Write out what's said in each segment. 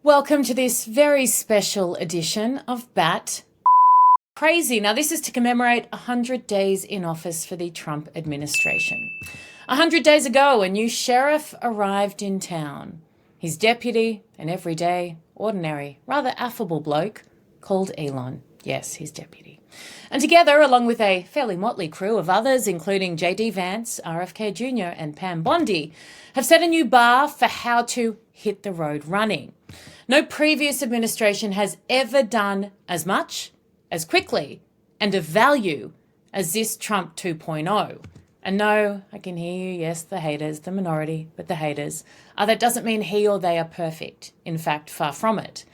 Welcome to this very special edition of Bat Crazy. Now, this is to commemorate 100 days in office for the Trump administration. 100 days ago, a new sheriff arrived in town. His deputy, an everyday, ordinary, rather affable bloke called Elon. Yes, his deputy. And together, along with a fairly motley crew of others, including J.D. Vance, RFK Jr. and Pam Bondi, have set a new bar for how to hit the road running. No previous administration has ever done as much, as quickly, and of value as this Trump 2.0. And no, I can hear you, yes, the haters, the minority, but the haters. That doesn't mean he or they are perfect. In fact, far from it.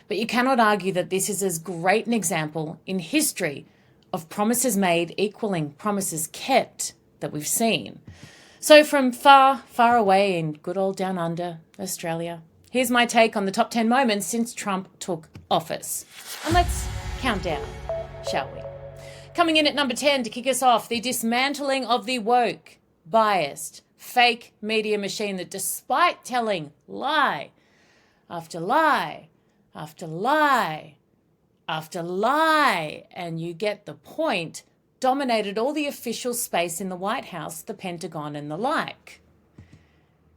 But you cannot argue that this is as great an example in history of promises made equaling promises kept that we've seen. So from far, far away in good old down under, Australia, here's my take on the top 10 moments since Trump took office. And let's count down, shall we? Coming in at number 10 to kick us off, the dismantling of the woke, biased, fake media machine that, despite telling lie after lie after lie after lie, and you get the point, dominated all the official space in the White House, the Pentagon and the like.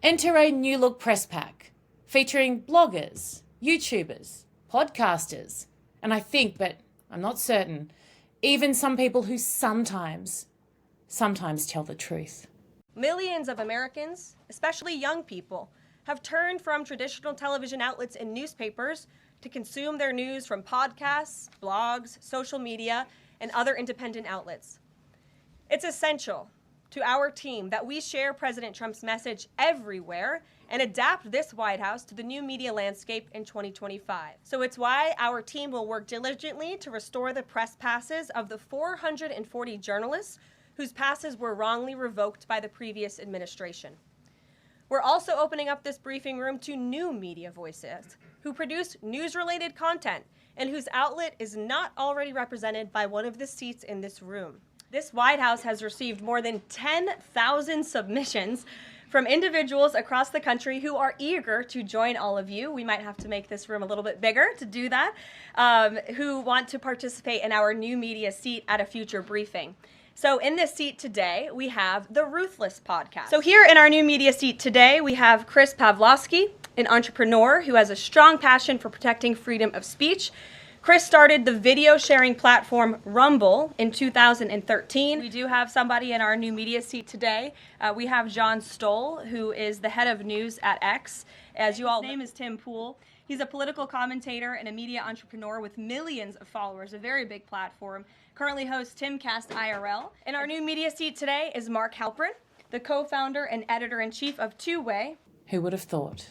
Enter a new look press pack featuring bloggers, YouTubers, podcasters, and I think, but I'm not certain, even some people who sometimes tell the truth. Millions of Americans, especially young people, have turned from traditional television outlets and newspapers to consume their news from podcasts, blogs, social media, and other independent outlets. It's essential to our team that we share President Trump's message everywhere and adapt this White House to the new media landscape in 2025. So it's why our team will work diligently to restore the press passes of the 440 journalists whose passes were wrongly revoked by the previous administration. We're also opening up this briefing room to new media voices who produce news-related content and whose outlet is not already represented by one of the seats in this room. This White House has received more than 10,000 submissions from individuals across the country who are eager to join all of you. We might have to make this room a little bit bigger to do that, who want to participate in our new media seat at a future briefing. So in this seat today, we have the Ruthless podcast. So here in our new media seat today, we have Chris Pavlovsky, an entrepreneur who has a strong passion for protecting freedom of speech. Chris started the video sharing platform Rumble in 2013. We do have somebody in our new media seat today. We have John Stoll, who is the head of news at X. As you all know, his name is Tim Pool. He's a political commentator and a media entrepreneur with millions of followers, a very big platform. Currently hosts Timcast IRL. In our new media seat today is Mark Halperin, the co-founder and editor-in-chief of Two Way. Who would have thought?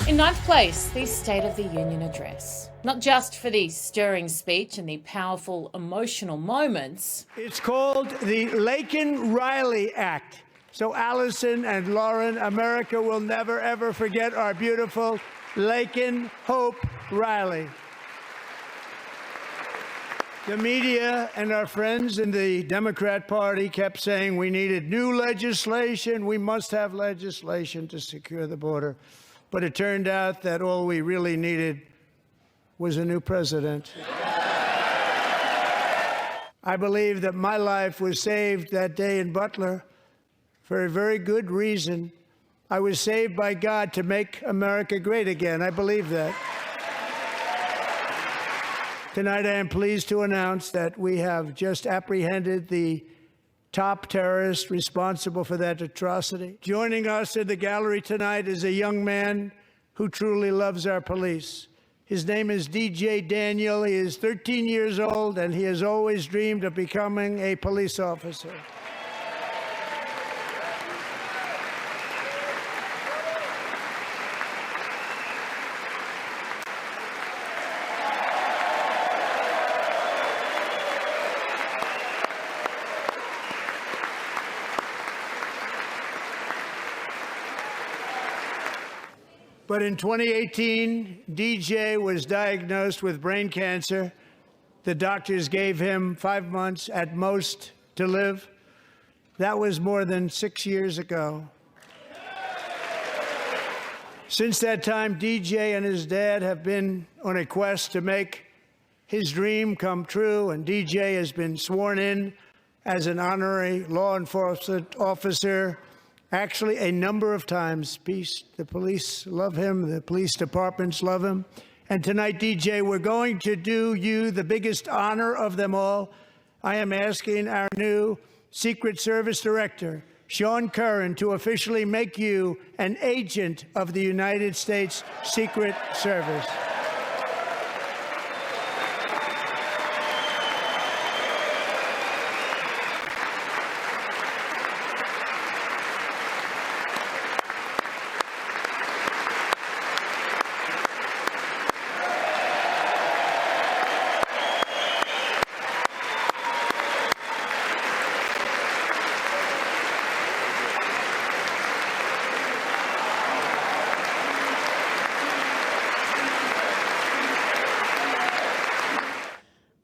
In ninth place, the State of the Union address. Not just for the stirring speech and the powerful emotional moments. It's called the Laken-Riley Act. So Allison and Lauren, America will never, ever forget our beautiful Laken Hope Riley. The media and our friends in the Democrat Party kept saying we needed new legislation. We must have legislation to secure the border. But it turned out that all we really needed was a new president. I believe that my life was saved that day in Butler for a very good reason. I was saved by God to make America great again. I believe that. Tonight, I am pleased to announce that we have just apprehended the top terrorist responsible for that atrocity. Joining us in the gallery tonight is a young man who truly loves our police. His name is DJ Daniel. He is 13 years old, and he has always dreamed of becoming a police officer. But in 2018, DJ was diagnosed with brain cancer. The doctors gave him 5 months at most to live. That was more than 6 years ago. Since that time, DJ and his dad have been on a quest to make his dream come true, and DJ has been sworn in as an honorary law enforcement officer, actually a number of times. The police love him, the police departments love him. And tonight, DJ, we're going to do you the biggest honor of them all. I am asking our new Secret Service Director, Sean Curran, to officially make you an agent of the United States Secret Service.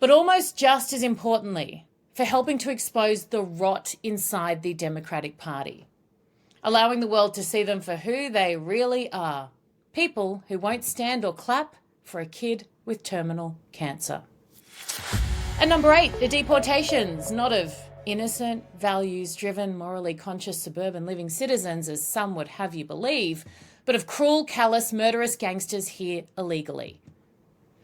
But almost just as importantly, for helping to expose the rot inside the Democratic Party, allowing the world to see them for who they really are, people who won't stand or clap for a kid with terminal cancer. And number 8, the deportations, not of innocent, values-driven, morally conscious suburban living citizens, as some would have you believe, but of cruel, callous, murderous gangsters here illegally.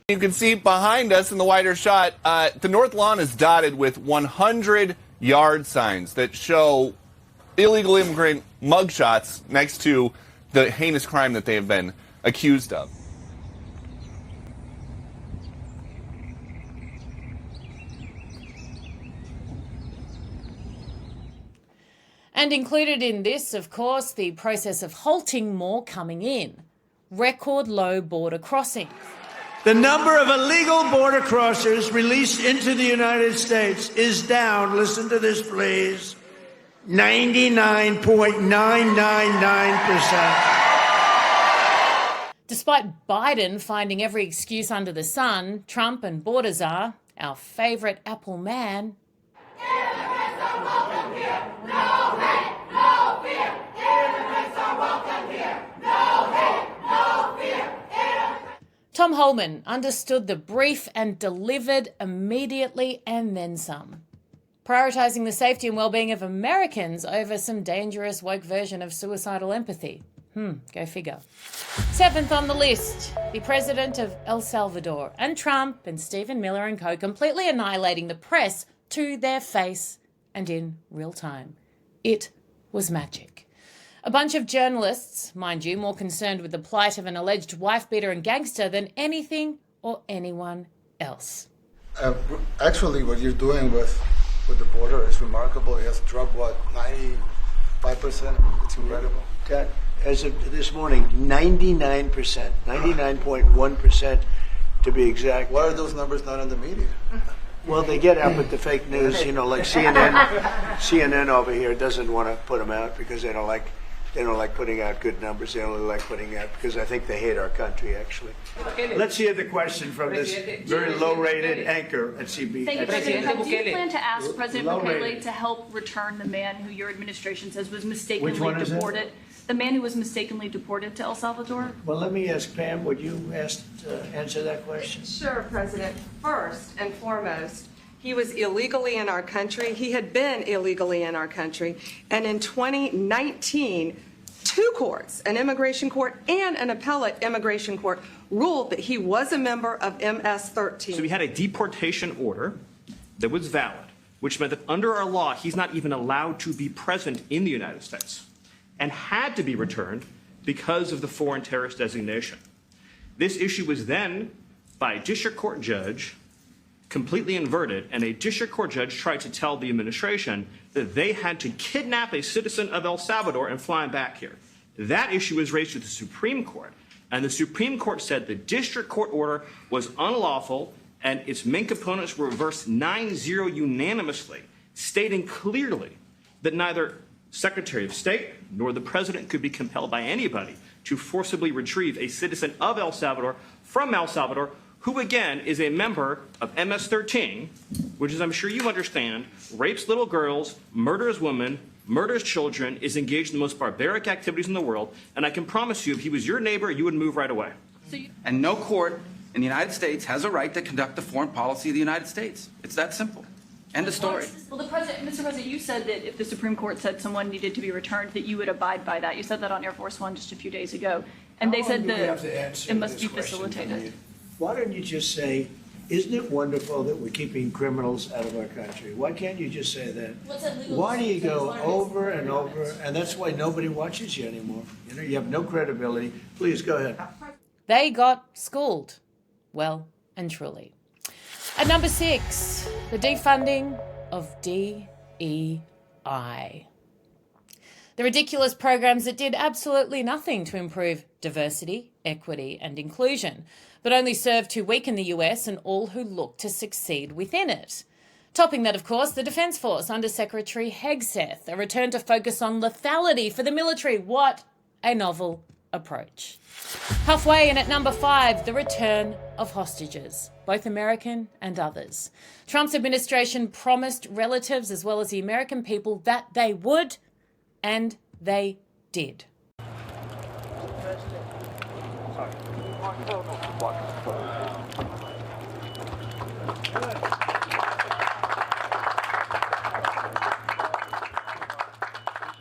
You can see behind us in the wider shot, the North Lawn is dotted with 100 yard signs that show illegal immigrant mugshots next to the heinous crime that they have been accused of. And included in this, of course, the process of halting more coming in. Record low border crossings. The number of illegal border crossers released into the United States is down, listen to this please, 99.999%. Despite Biden finding every excuse under the sun, Trump and Border Czar, our favourite Apple man, immigrants are welcome here. No hate, no fear. Immigrants are welcome here. No hate, no fear. Tom Holman understood the brief and delivered immediately and then some, prioritising the safety and well-being of Americans over some dangerous woke version of suicidal empathy. Go figure. 7th on the list, the president of El Salvador, and Trump and Stephen Miller and co. completely annihilating the press to their face and in real time. It was magic. A bunch of journalists, mind you, more concerned with the plight of an alleged wife-beater and gangster than anything or anyone else. Actually, what you're doing with the border is remarkable. It has dropped, 95%? It's incredible. As of this morning, 99%, 99.1% to be exact. Why are those numbers not in the media? Well, they get out with the fake news, like CNN over here doesn't want to put them out because they don't like putting out good numbers. They only like putting out because I think they hate our country, actually. Let's hear the question from this very low-rated anchor at CB. Thank you, President. Do you plan to ask President Khalil to help return the man who your administration says was mistakenly deported? The man who was mistakenly deported to El Salvador? Well, let me ask Pam, would you answer that question? Sure, President. First and foremost, he was illegally in our country. He had been illegally in our country. And in 2019, 2 courts, an immigration court and an appellate immigration court, ruled that he was a member of MS-13. So we had a deportation order that was valid, which meant that under our law, he's not even allowed to be present in the United States and had to be returned because of the foreign terrorist designation. This issue was then, by a district court judge, completely inverted, and a district court judge tried to tell the administration that they had to kidnap a citizen of El Salvador and fly him back here. That issue was raised to the Supreme Court, and the Supreme Court said the district court order was unlawful, and its main components were reversed 9-0 unanimously, stating clearly that neither Secretary of State nor the President could be compelled by anybody to forcibly retrieve a citizen of El Salvador from El Salvador, who again is a member of MS-13, which, as I'm sure you understand, rapes little girls, murders women, murders children, is engaged in the most barbaric activities in the world, and I can promise you, if he was your neighbor, you would move right away. And no court in the United States has a right to conduct the foreign policy of the United States. It's that simple. End of story. Well, Mr. President, you said that if the Supreme Court said someone needed to be returned, that you would abide by that. You said that on Air Force One just a few days ago. And they said that it must be facilitated. Why don't you just say, isn't it wonderful that we're keeping criminals out of our country? Why can't you just say that? Why do you go over and over? And that's why nobody watches you anymore. You know, you have no credibility. Please go ahead. They got schooled. Well and truly. At number 6, the defunding of DEI. The ridiculous programs that did absolutely nothing to improve diversity, equity and inclusion, but only served to weaken the US and all who look to succeed within it. Topping that, of course, the Defence Force under Secretary Hegseth, a return to focus on lethality for the military. What a novel approach. Halfway in at number 5, the return of hostages, both American and others. Trump's administration promised relatives as well as the American people that they would, and they did.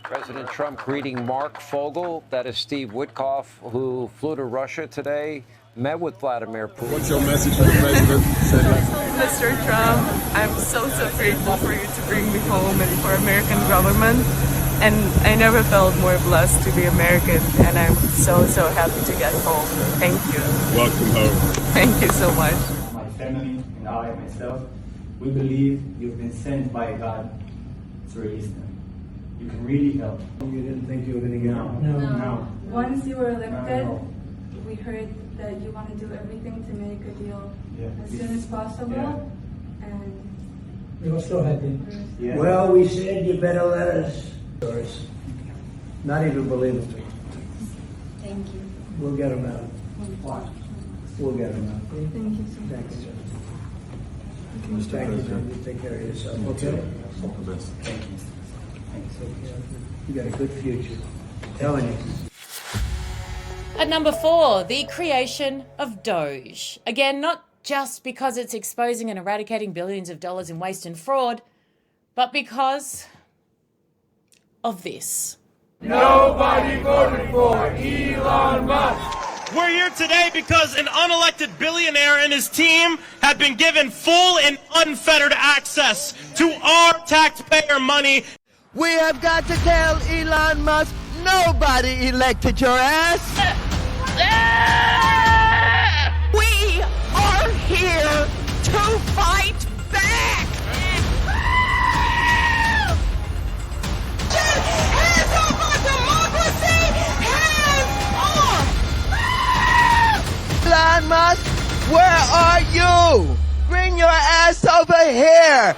President Trump greeting Mark Fogel, that is Steve Witkoff, who flew to Russia today, met with Vladimir Putin. What's your message to the president? Mr. Trump, I'm so grateful for you to bring me home and for American government. And I never felt more blessed to be American, and I'm so happy to get home. Thank you. Welcome home. Thank you so much. My family and I, myself, we believe you've been sent by God to release them. You can really help. You didn't think you were going to get out? No. Once you were elected, we heard that you want to do everything to make a deal as soon as possible. And You're so happy. Yeah. Well, we said you better let us. Not even believable. thank you. We'll get them out. We'll get them out. Thank you so much. Thank you, John. You take care of yourself. Okay? All the best. Thank you. You got a good future. Telling you. At number 4, the creation of DOGE. Again, not just because it's exposing and eradicating billions of dollars in waste and fraud, but because of this. Nobody voted for Elon Musk. We're here today because an unelected billionaire and his team have been given full and unfettered access to our taxpayer money. We have got to tell Elon Musk, nobody elected your ass. We are here to fight back. Hands off our democracy! Hands off! Elon Musk, where are you? Bring your ass over here.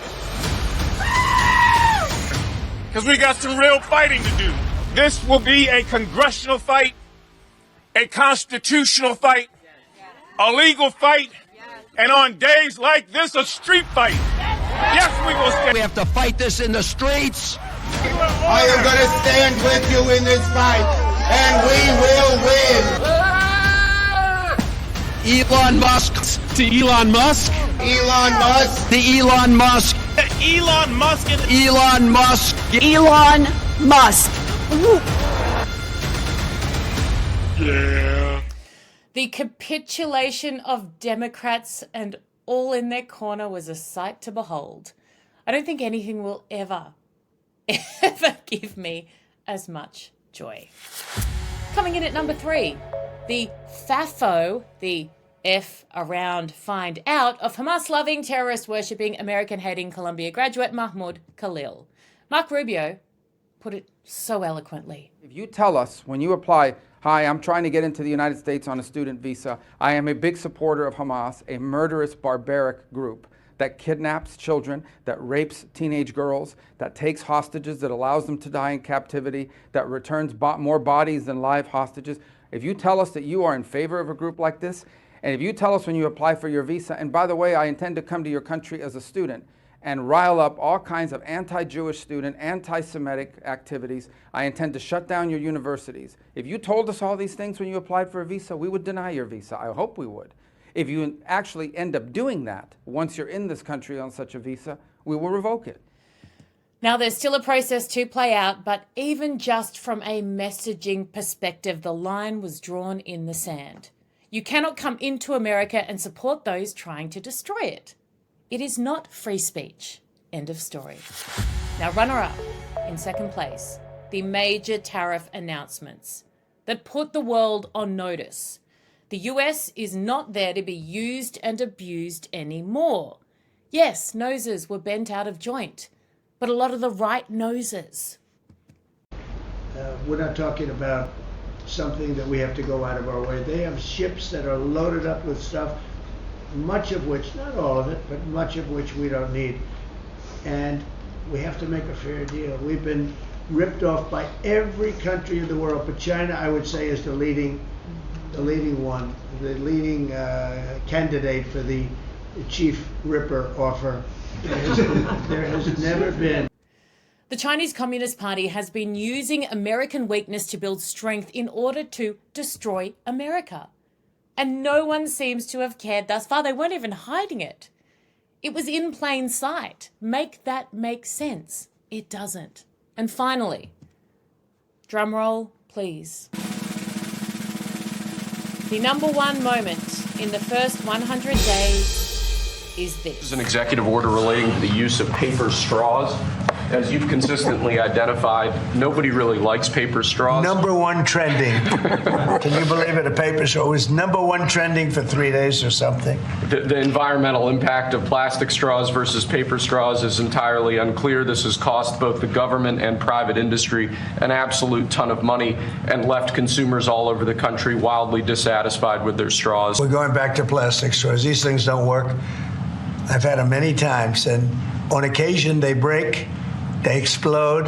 Because we got some real fighting to do. This will be a congressional fight, a constitutional fight, a legal fight, and on days like this, a street fight. Yes, we will stand. We have to fight this in the streets. I am going to stand with you in this fight, and we will win. Elon Musk. To Elon Musk. Elon Musk. The Elon Musk. Elon Musk. Elon Musk. Elon Musk. Yeah. The capitulation of Democrats and all in their corner was a sight to behold. I don't think anything will ever give me as much joy. Coming in at number 3, the FAFO, the F around find out, of Hamas-loving, terrorist-worshipping, American-hating Columbia graduate Mahmoud Khalil. Mark Rubio put it so eloquently. If you tell us when you apply, hi, I'm trying to get into the United States on a student visa, I am a big supporter of Hamas, a murderous, barbaric group that kidnaps children, that rapes teenage girls, that takes hostages, that allows them to die in captivity, that returns more bodies than live hostages. If you tell us that you are in favor of a group like this, and if you tell us when you apply for your visa, and by the way, I intend to come to your country as a student, and rile up all kinds of anti-Jewish student, anti-Semitic activities. I intend to shut down your universities. If you told us all these things when you applied for a visa, we would deny your visa. I hope we would. If you actually end up doing that, once you're in this country on such a visa, we will revoke it. Now, there's still a process to play out, but even just from a messaging perspective, the line was drawn in the sand. You cannot come into America and support those trying to destroy it. It is not free speech. End of story. Now, runner-up, in second place, the major tariff announcements that put the world on notice. The US is not there to be used and abused anymore. Yes, noses were bent out of joint, but a lot of the right noses. We're not talking about something that we have to go out of our way. They have ships that are loaded up with stuff, much of which, not all of it, but much of which we don't need. And we have to make a fair deal. We've been ripped off by every country in the world, but China, I would say, is the leading one, the leading candidate for the chief ripper offer. There has never been. The Chinese Communist Party has been using American weakness to build strength in order to destroy America. And no one seems to have cared thus far. They weren't even hiding it. It was in plain sight. Make that make sense. It doesn't. And finally, drum roll, please. The number one moment in the first 100 days is this. This is an executive order relating to the use of paper straws. As you've consistently identified, nobody really likes paper straws. Number one trending. Can you believe it? A paper straw was number one trending for 3 days or something. The environmental impact of plastic straws versus paper straws is entirely unclear. This has cost both the government and private industry an absolute ton of money and left consumers all over the country wildly dissatisfied with their straws. We're going back to plastic straws. These things don't work. I've had them many times, and on occasion they break. They explode.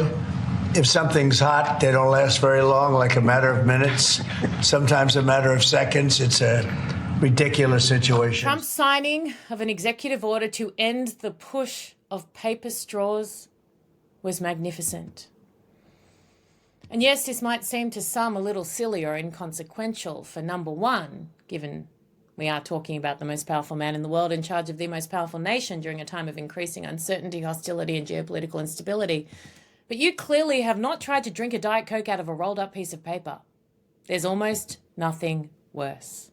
If something's hot, they don't last very long, like a matter of minutes, sometimes a matter of seconds. It's a ridiculous situation. Trump's signing of an executive order to end the push of paper straws was magnificent. And yes, this might seem to some a little silly or inconsequential for number one, given we are talking about the most powerful man in the world in charge of the most powerful nation during a time of increasing uncertainty, hostility, and geopolitical instability. But you clearly have not tried to drink a Diet Coke out of a rolled up piece of paper. There's almost nothing worse.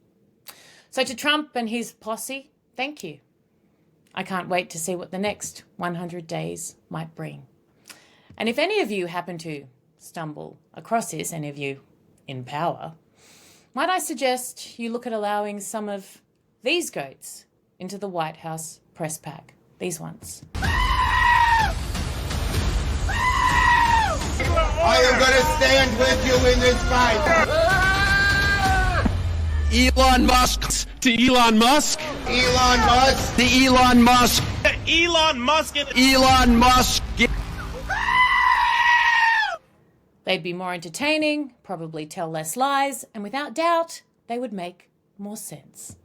So to Trump and his posse, thank you. I can't wait to see what the next 100 days might bring. And if any of you happen to stumble across this, any of you in power, might I suggest you look at allowing some of these goats into the White House press pack? These ones. I am going to stand with you in this fight. Elon Musk. To Elon Musk. Elon Musk. The Elon Musk. Elon Musk. Elon Musk. They'd be more entertaining, probably tell less lies, and without doubt, they would make more sense.